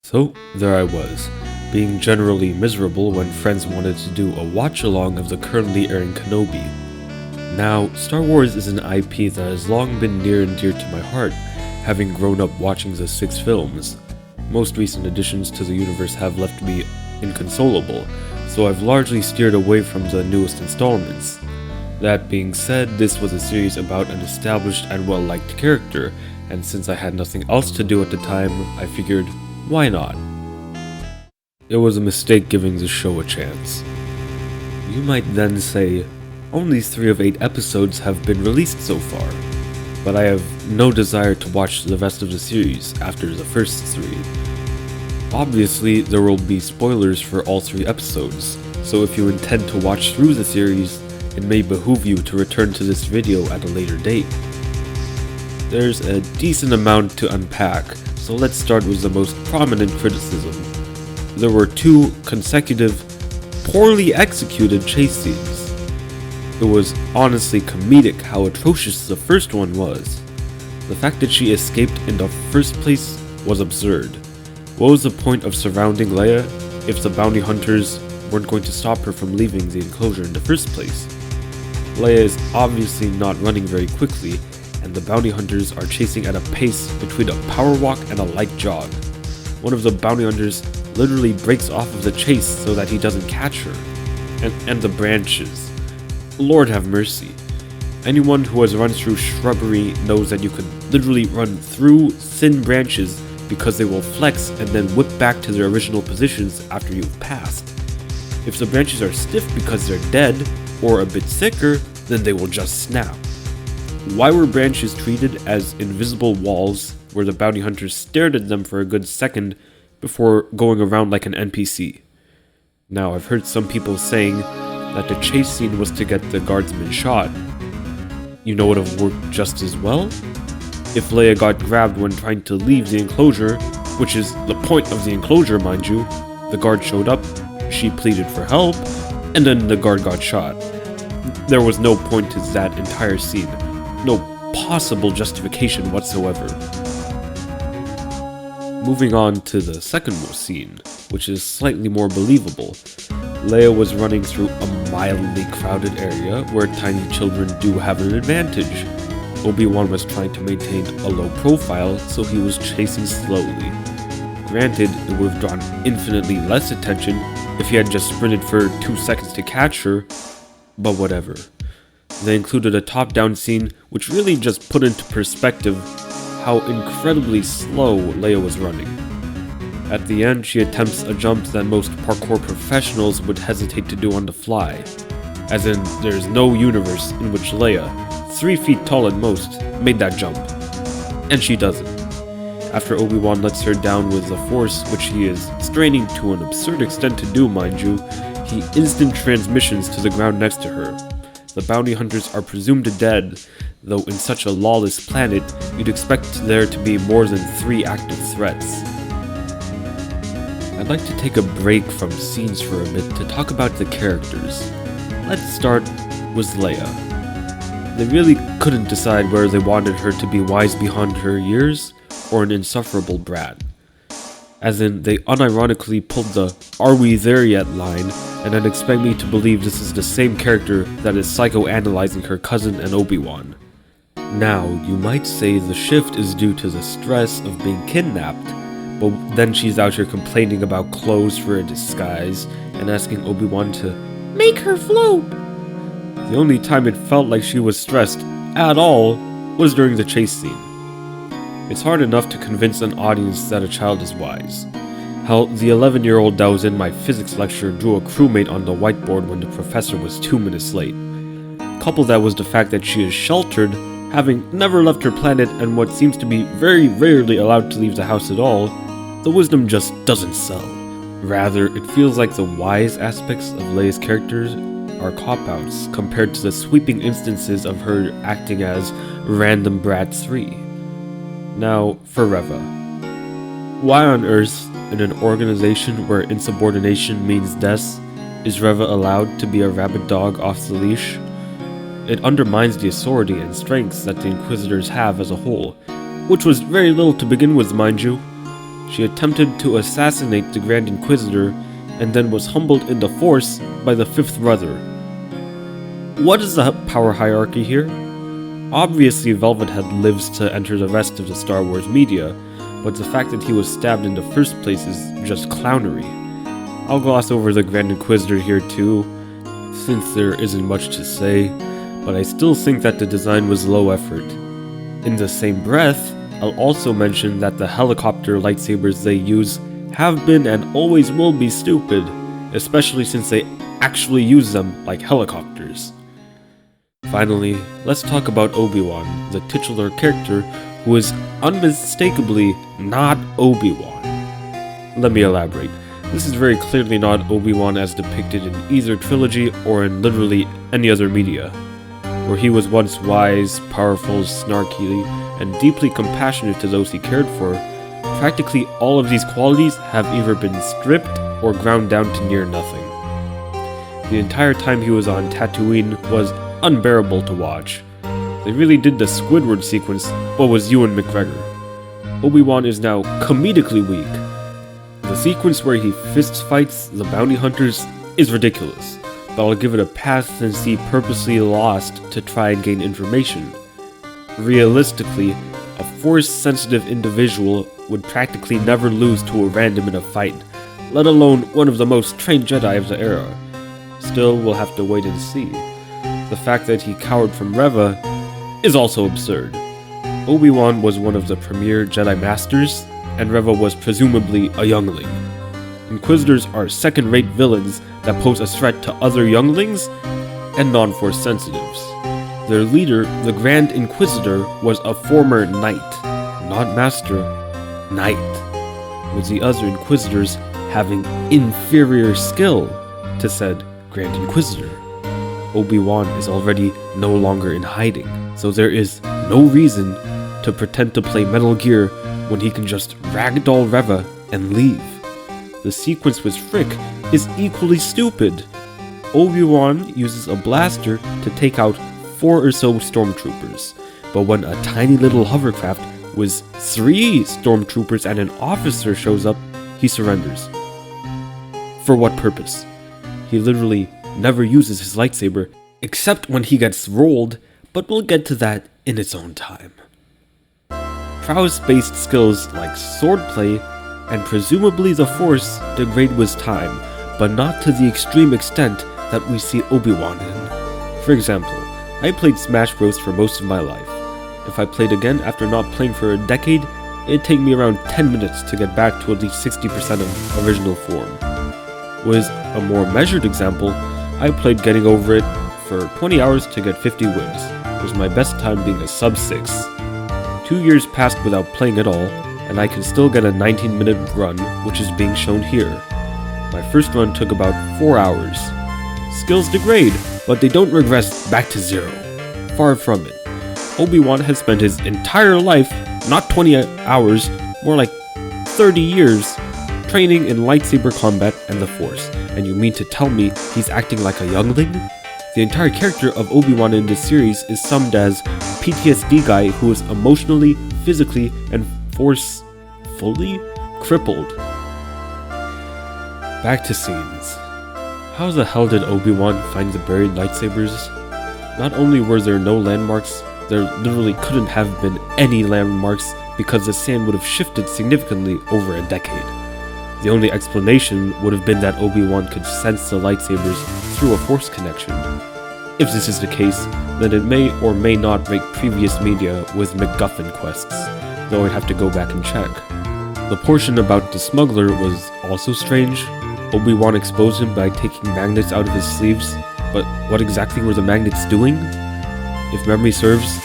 So, there I was, being generally miserable when friends wanted to do a watch-along of the currently airing Kenobi. Now, Star Wars is an IP that has long been near and dear to my heart, having grown up watching the 6 films. Most recent additions to the universe have left me inconsolable, so I've largely steered away from the newest installments. That being said, this was a series about an established and well-liked character, and since I had nothing else to do at the time, I figured, why not? It was a mistake giving the show a chance. You might then say, only 3 of 8 episodes have been released so far, but I have no desire to watch the rest of the series after the first 3. Obviously, there will be spoilers for all 3 episodes, so if you intend to watch through the series, it may behoove you to return to this video at a later date. There's a decent amount to unpack, so let's start with the most prominent criticism. There were 2 consecutive, poorly executed chase scenes. It was honestly comedic how atrocious the first one was. The fact that she escaped in the first place was absurd. What was the point of surrounding Leia if the bounty hunters weren't going to stop her from leaving the enclosure in the first place? Leia is obviously not running very quickly, and the bounty hunters are chasing at a pace between a power walk and a light jog. One of the bounty hunters literally breaks off of the chase so that he doesn't catch her. And the branches. Lord have mercy. Anyone who has run through shrubbery knows that you can literally run through thin branches because they will flex and then whip back to their original positions after you've passed. If the branches are stiff because they're dead, or a bit thicker, then they will just snap. Why were branches treated as invisible walls where the bounty hunters stared at them for a good second before going around like an NPC? Now, I've heard some people saying that the chase scene was to get the guardsman shot. You know what would have worked just as well? If Leia got grabbed when trying to leave the enclosure, which is the point of the enclosure, mind you, the guard showed up, she pleaded for help, and then the guard got shot. There was no point to that entire scene. No possible justification whatsoever. Moving on to the second most scene, which is slightly more believable. Leia was running through a mildly crowded area where tiny children do have an advantage. Obi-Wan was trying to maintain a low profile, so he was chasing slowly. Granted, it would have drawn infinitely less attention if he had just sprinted for 2 seconds to catch her, but whatever. They included a top-down scene which really just put into perspective how incredibly slow Leia was running. At the end, she attempts a jump that most parkour professionals would hesitate to do on the fly. As in, there's no universe in which Leia, 3 feet tall at most, made that jump. And she doesn't. After Obi-Wan lets her down with the Force, which he is straining to an absurd extent to do, mind you, he instant transmissions to the ground next to her. The bounty hunters are presumed dead, though in such a lawless planet, you'd expect there to be more than 3 active threats. I'd like to take a break from scenes for a bit to talk about the characters. Let's start with Leia. They really couldn't decide whether they wanted her to be wise beyond her years, or an insufferable brat. As in, they unironically pulled the "are we there yet" line, and then expect me to believe this is the same character that is psychoanalyzing her cousin and Obi-Wan. Now, you might say the shift is due to the stress of being kidnapped, but then she's out here complaining about clothes for a disguise, and asking Obi-Wan to make her float. The only time it felt like she was stressed at all was during the chase scene. It's hard enough to convince an audience that a child is wise. Hell, the 11-year-old that was in my physics lecture drew a crewmate on the whiteboard when the professor was 2 minutes late. Couple that was the fact that she is sheltered, having never left her planet and what seems to be very rarely allowed to leave the house at all, the wisdom just doesn't sell. Rather, it feels like the wise aspects of Leia's characters are cop-outs compared to the sweeping instances of her acting as Random Brat 3. Now, for Reva. Why on earth, in an organization where insubordination means death, is Reva allowed to be a rabid dog off the leash? It undermines the authority and strengths that the Inquisitors have as a whole, which was very little to begin with, mind you. She attempted to assassinate the Grand Inquisitor and then was humbled in the Force by the fifth brother. What is the power hierarchy here? Obviously, Velvet had lived to enter the rest of the Star Wars media, but the fact that he was stabbed in the first place is just clownery. I'll gloss over the Grand Inquisitor here too, since there isn't much to say, but I still think that the design was low effort. In the same breath, I'll also mention that the helicopter lightsabers they use have been and always will be stupid, especially since they actually use them like helicopters. Finally, let's talk about Obi-Wan, the titular character who is unmistakably not Obi-Wan. Let me elaborate. This is very clearly not Obi-Wan as depicted in either trilogy or in literally any other media, where he was once wise, powerful, snarky, and deeply compassionate to those he cared for. Practically all of these qualities have either been stripped or ground down to near nothing. The entire time he was on Tatooine was unbearable to watch. They really did the Squidward sequence, but was Ewan McGregor. Obi-Wan is now comedically weak. The sequence where he fist fights the bounty hunters is ridiculous, but I'll give it a pass since he purposely lost to try and gain information. Realistically, a Force-sensitive individual would practically never lose to a random in a fight, let alone one of the most trained Jedi of the era. Still, we'll have to wait and see. The fact that he cowered from Reva is also absurd. Obi-Wan was one of the premier Jedi Masters, and Reva was presumably a youngling. Inquisitors are second-rate villains that pose a threat to other younglings and non-Force sensitives. Their leader, the Grand Inquisitor, was a former knight, not master, knight, with the other Inquisitors having inferior skill to said Grand Inquisitor. Obi-Wan is already no longer in hiding, so there is no reason to pretend to play Metal Gear when he can just ragdoll Reva and leave. The sequence with Frick is equally stupid. Obi-Wan uses a blaster to take out 4 or so stormtroopers, but when a tiny little hovercraft with 3 stormtroopers and an officer shows up, he surrenders. For what purpose? He literally never uses his lightsaber, except when he gets rolled, but we'll get to that in its own time. Prowess-based skills like swordplay and presumably the Force degrade with time, but not to the extreme extent that we see Obi-Wan in. For example, I played Smash Bros. For most of my life. If I played again after not playing for a decade, it'd take me around 10 minutes to get back to at least 60% of original form. With a more measured example, I played Getting Over It for 20 hours to get 50 wins, with my best time being a sub 6. 2 years passed without playing at all, and I can still get a 19-minute run, which is being shown here. My first run took about 4 hours. Skills degrade, but they don't regress back to 0. Far from it. Obi-Wan has spent his entire life, not 20 hours, more like 30 years, training in lightsaber combat and the Force, and you mean to tell me he's acting like a youngling? The entire character of Obi-Wan in this series is summed as PTSD guy who is emotionally, physically, and forcefully crippled. Back to scenes. How the hell did Obi-Wan find the buried lightsabers? Not only were there no landmarks, there literally couldn't have been any landmarks because the sand would have shifted significantly over a decade. The only explanation would have been that Obi-Wan could sense the lightsabers through a Force connection. If this is the case, then it may or may not break previous media with MacGuffin quests, though I'd have to go back and check. The portion about the Smuggler was also strange. Obi-Wan exposed him by taking magnets out of his sleeves, but what exactly were the magnets doing? If memory serves,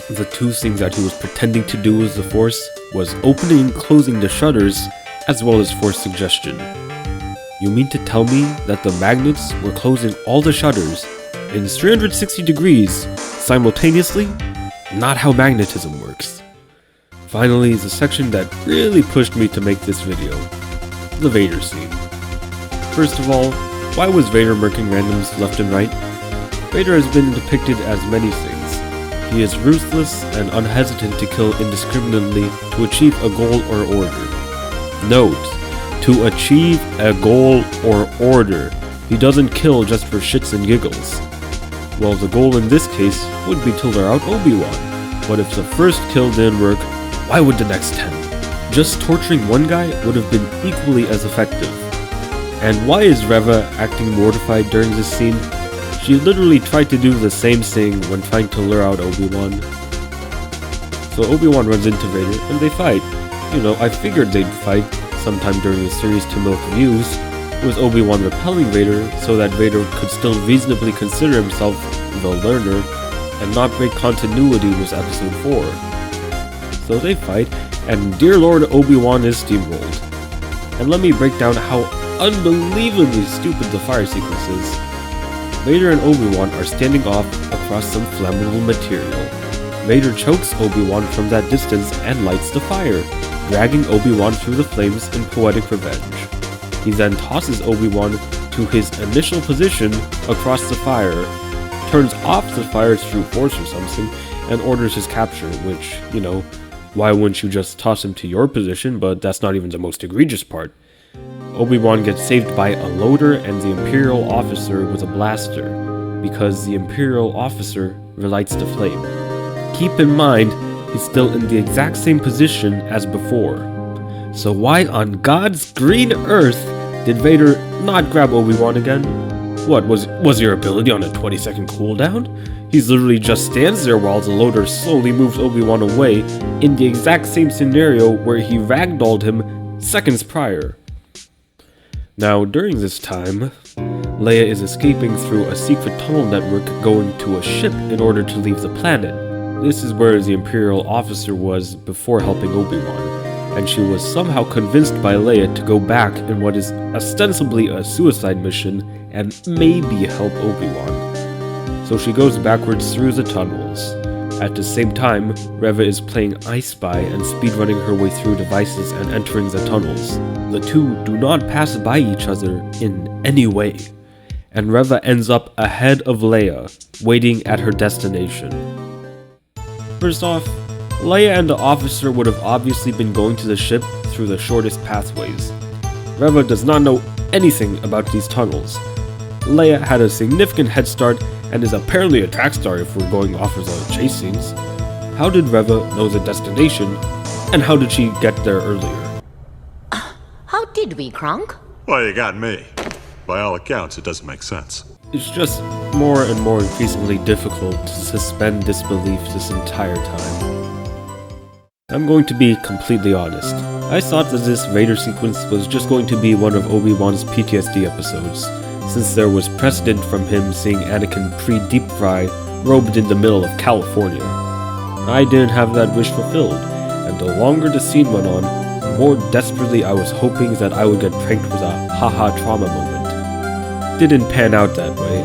the two things that he was pretending to do with the Force was opening and closing the shutters, as well as Force suggestion. You mean to tell me that the magnets were closing all the shutters in 360 degrees simultaneously? Not how magnetism works. Finally, the section that really pushed me to make this video. The Vader scene. First of all, why was Vader murking randoms left and right? Vader has been depicted as many things. He is ruthless and unhesitant to kill indiscriminately to achieve a goal or order. Note, to achieve a goal or order. He doesn't kill just for shits and giggles. Well, the goal in this case would be to lure out Obi-Wan. But if the first kill didn't work, why would the next 10? Just torturing one guy would have been equally as effective. And why is Reva acting mortified during this scene? She literally tried to do the same thing when trying to lure out Obi-Wan. So Obi-Wan runs into Vader and they fight. You know, I figured they'd fight sometime during the series to milk views, with Obi-Wan repelling Vader so that Vader could still reasonably consider himself the learner and not break continuity with episode 4. So they fight, and dear Lord, Obi-Wan is steamrolled. And let me break down how unbelievably stupid the fire sequence is. Vader and Obi-Wan are standing off across some flammable material. Vader chokes Obi-Wan from that distance and lights the fire, dragging Obi-Wan through the flames in poetic revenge. He then tosses Obi-Wan to his initial position across the fire, turns off the fire through force or something, and orders his capture, which, you know, why wouldn't you just toss him to your position? But that's not even the most egregious part. Obi-Wan gets saved by a loader and the Imperial officer with a blaster, because the Imperial officer relights the flame. Keep in mind, he's still in the exact same position as before. So why on God's green earth did Vader not grab Obi-Wan again? What, was your ability on a 20-second cooldown? He literally just stands there while the loader slowly moves Obi-Wan away in the exact same scenario where he ragdolled him seconds prior. Now, during this time, Leia is escaping through a secret tunnel network going to a ship in order to leave the planet. This is where the Imperial officer was before helping Obi-Wan, and she was somehow convinced by Leia to go back in what is ostensibly a suicide mission and maybe help Obi-Wan. So she goes backwards through the tunnels. At the same time, Reva is playing I Spy and speedrunning her way through devices and entering the tunnels. The two do not pass by each other in any way, and Reva ends up ahead of Leia, waiting at her destination. First off, Leia and the officer would have obviously been going to the ship through the shortest pathways. Reva does not know anything about these tunnels. Leia had a significant head start and is apparently a track star if we're going off of the chase scenes. How did Reva know the destination, and how did she get there earlier? How did we, Kronk? Well, you got me. By all accounts, it doesn't make sense. It's just more and more increasingly difficult to suspend disbelief this entire time. I'm going to be completely honest. I thought that this Vader sequence was just going to be one of Obi-Wan's PTSD episodes, since there was precedent from him seeing Anakin pre-deep fry robed in the middle of California. I didn't have that wish fulfilled, and the longer the scene went on, the more desperately I was hoping that I would get pranked with a haha trauma moment. Didn't pan out that way.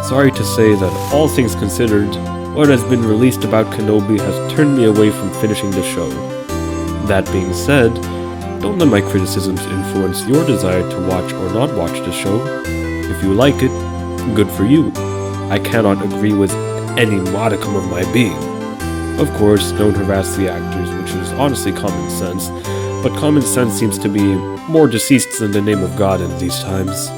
Sorry to say that all things considered, what has been released about Kenobi has turned me away from finishing the show. That being said, don't let my criticisms influence your desire to watch or not watch the show. If you like it, good for you. I cannot agree with any modicum of my being. Of course, don't harass the actors, which is honestly common sense, but common sense seems to be more deceased than the name of God in these times.